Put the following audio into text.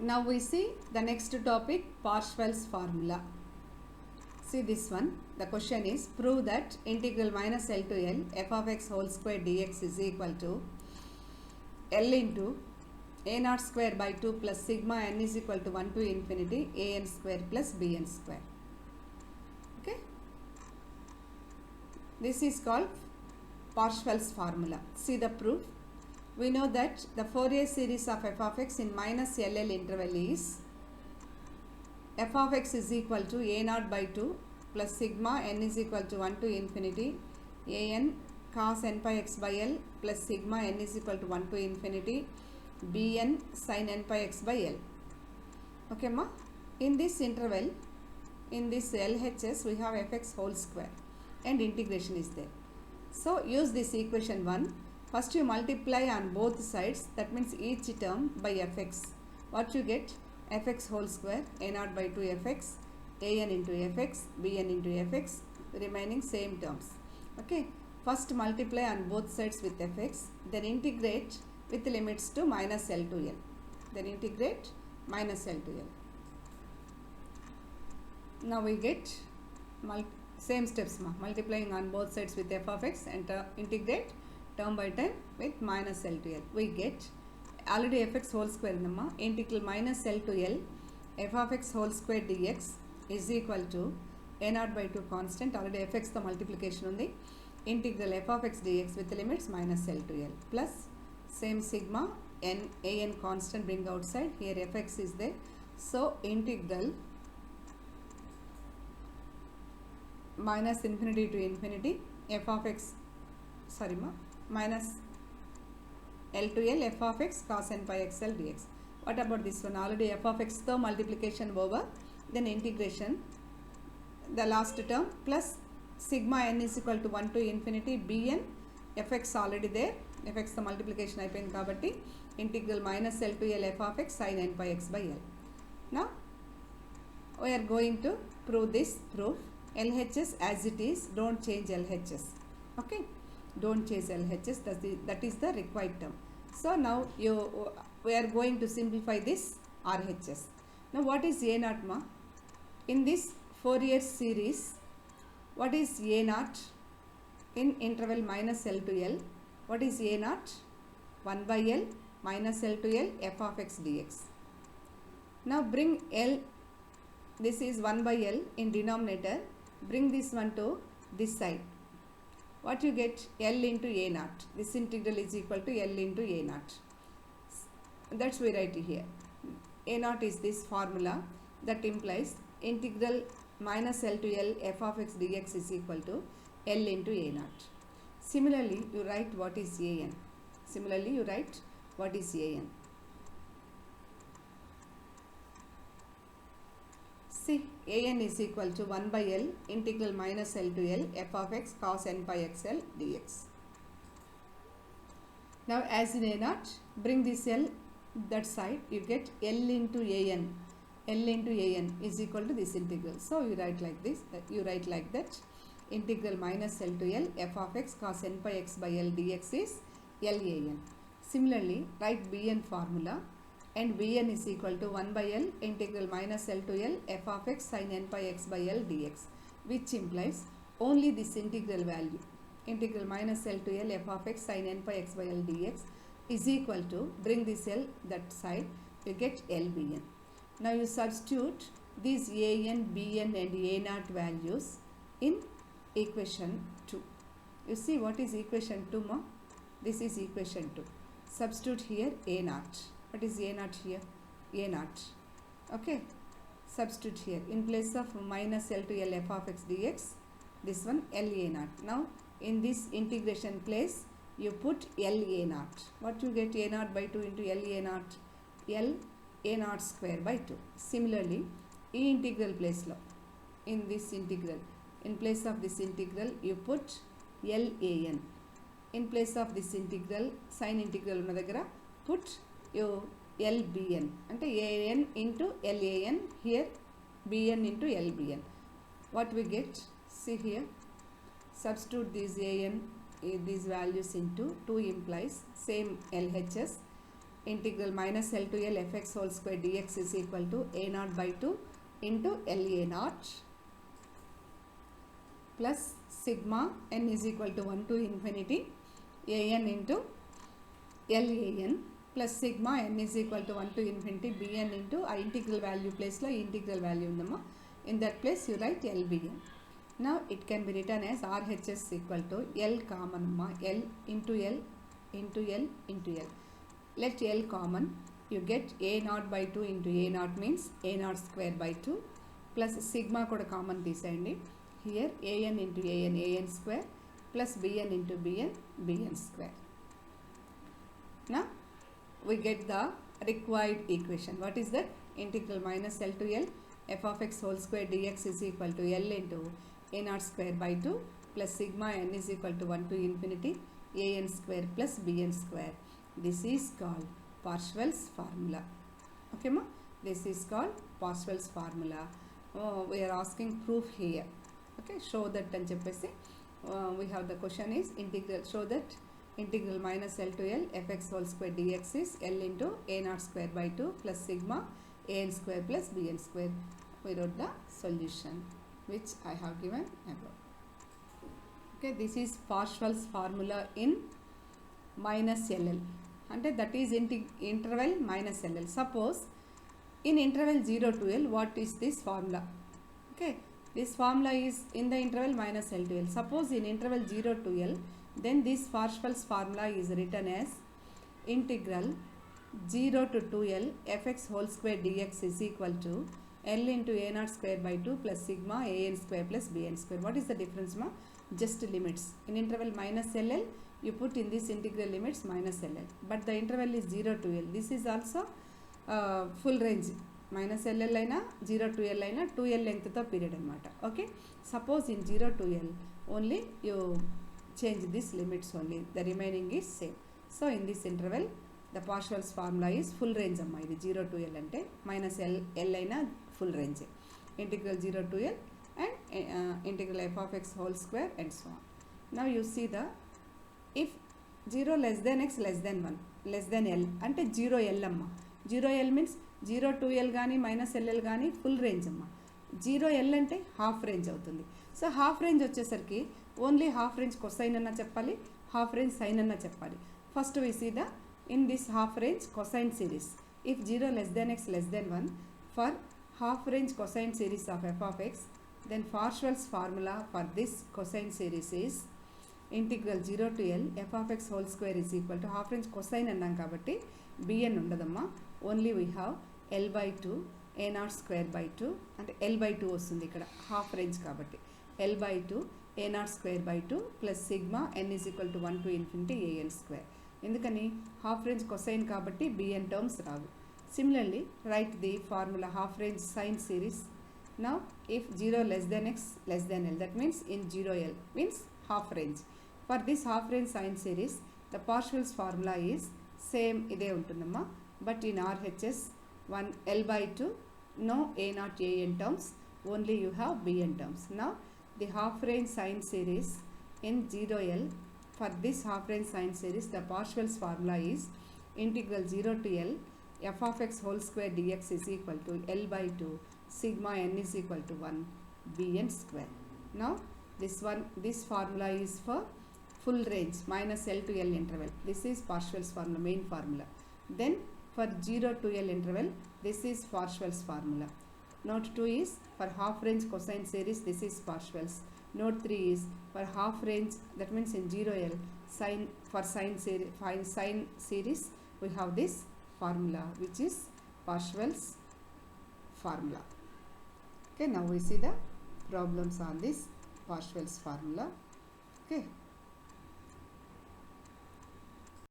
Now we see the next topic, Parshall's formula. See this one. The question is, prove that integral minus L to L f of x whole square dx is equal to L into a naught square by 2 plus sigma n is equal to 1 to infinity a n square plus b n square. Okay. This is called Parshall's formula. See the proof. We know that the Fourier series of f of x in minus LL interval is f of x is equal to a naught by 2 plus sigma n is equal to 1 to infinity a n cos n pi x by L plus sigma n is equal to 1 to infinity b n sin n pi x by L. Okay ma? In this interval, in this LHS, we have fx whole square and integration is there. So use this equation 1. First you multiply on both sides, that means each term by fx. What you get? Fx whole square, a naught by 2 fx, an into fx, bn into fx, remaining same terms. Okay. First multiply on both sides with fx, then integrate with limits to minus L to L. Then integrate minus L to L. Now we get same steps, multiplying on both sides with f of x and integrate term by term with minus L to L. We get already fx whole square integral minus L to L f of x whole square dx is equal to a naught by 2 constant, already fx the multiplication on the integral f of x dx with the limits minus L to L plus same sigma n a n constant bring outside, here fx is there. So integral minus infinity to infinity f of x minus L to L f of x cos n pi x L dx. What about this one? Already f of x the multiplication over, then integration the last term plus sigma n is equal to 1 to infinity bn fx already there, fx the multiplication అయిపోయింది కాబట్టి integral minus L to L f of x sin n pi x by L. Now we are going to prove this proof. LHS as it is, don't change LHS. Okay, don't change LHS, that is the required term. So now we are going to simplify this RHS. Now what is A naught ma? In this Fourier series, what is A naught in interval minus L to L? What is A naught? 1 by L minus L to L f of x dx. Now bring L, this is 1 by L in denominator, bring this one to this side. What you get? L into A naught. This integral is equal to L into A naught. That's we write here. A naught is this formula that implies integral minus L to L f of x dx is equal to L into A naught. Similarly, you write what is an. Similarly, you write what is an. See, an is equal to 1 by L integral minus L to L f of x cos n pi x L dx. Now as in A naught, bring this L that side, you get L into an. L into an is equal to this integral. So you write like this, you write like that, integral minus L to L f of x cos n pi x by L dx is LAN. Similarly, write Bn formula, and Bn is equal to 1 by L integral minus L to L f of x sin n pi x by L dx, which implies only this integral value, integral minus L to L f of x sin n pi x by L dx is equal to, bring this L that side, you get LBn. Now you substitute these an, bn and a naught values in equation 2. You see what is equation 2 ma? This is equation 2. Substitute here a naught. What is a naught here? A naught. Okay. Substitute here in place of minus L to L f of x dx, this one L a naught. Now in this integration place you put L a naught. What you get? A naught by 2 into L a naught, L a naught square by 2. Similarly, e integral place lo, in this integral, in place of this integral you put L a n. In place of this integral, sin integral ఉన్న దగ్గర put you LBN, అంటే AN into LAN, here BN into LBN. What we get? See here, substitute these AN, these values into 2 implies same LHS, integral minus L to L fx whole square dx is equal to a naught by 2 into L a naught plus sigma n is equal to 1 to infinity a n into L a n plus sigma n is equal to 1 to infinity bn into a integral value place lo integral value undamma. In that place you write LBN. Now it can be written as RHS equal to L common amma, L into L into L into L. Let L common, you get a naught by 2 into a naught means a naught square by 2 plus sigma kuda common తీసేయండి. Here an into an square plus bn into bn square. Now we get the required equation. What is that? Integral minus L to L f of x whole square dx is equal to L into a naught square by 2 plus sigma n is equal to 1 to infinity an square plus bn square. This is called Parshall's formula. Okay ma? This is called Parshall's formula. We are asking proof here. Okay, show that and cheppesi we have the question is integral, show that integral minus L to L fx whole square dx is L into a naught square by 2 plus sigma an square plus bn square. We wrote the solution which I have given above. Okay, this is Parshall's formula in minus LL. And that is interval minus LL. Suppose in interval 0 to L, what is this formula? Okay, this formula is in the interval minus L to L. Suppose in interval 0 to L, then this Parshall's formula is written as integral 0 to 2L fx whole square dx is equal to L into a naught square by 2 plus sigma an square plus bn square. What is the difference ma? Just limits. In interval minus LL, you put in this integral limits minus LL. But the interval is 0 to L. This is also full range. Minus LL aina 0 to L aina 2L length to period anamata. Okay. Suppose in 0 to L only you change these limits only. The remaining is same. So in this interval the Parshall's formula is full range amma. Idi 0 to L ante minus L aina full range. Integral 0 to L and integral f of x whole square and so on. Now you see the if 0 less than x less than 1 less than L ante 0 L amma. 0 L means 0 to L gaani minus LL gaani full range amma. 0 L ante half range avutundi. So half range vachesariki only half range cosine anna cheppali, half range sine anna cheppali. First we see the in this half range cosine series. If 0 less than x less than 1 for half range cosine series of f of x, then Parshall's formula for this cosine series is integral 0 to L f of x whole square is equal to half range cosine annam kabatti bn undadamma, only we have L by 2 a naught square by 2 and L by 2 వస్తుంది ఇక్కడ half range కాబట్టి L by 2 a naught square by 2 plus sigma n is equal to 1 to infinity an square. ఎందుకని half range cosine కాబట్టి bn terms Rao. Similarly, write the formula half range sine series. Now if 0 less than x less than L, that means in 0L means half range. For this half range sine series, the Parshall's formula is same ఇదే ఉంటుందమ్మా. But in RHS 1 L by 2 no a naught an terms, only you have bn terms. Now the half range sine series in 0L, for this half range sine series the Parshall's formula is integral 0 to L f of x whole square dx is equal to L by 2 sigma n is equal to 1 bn square. Now this formula is for full range minus L to L interval. This is Parshall's formula, main formula. Then for 0 to L interval, this is Parshall's formula. Note 2 is for half range cosine series, this is Parshall's. Note 3 is for half range, that means in 0L sine, for sine series we have this formula which is Parshall's formula. Okay, now we see the problems on this Parshall's formula. Okay.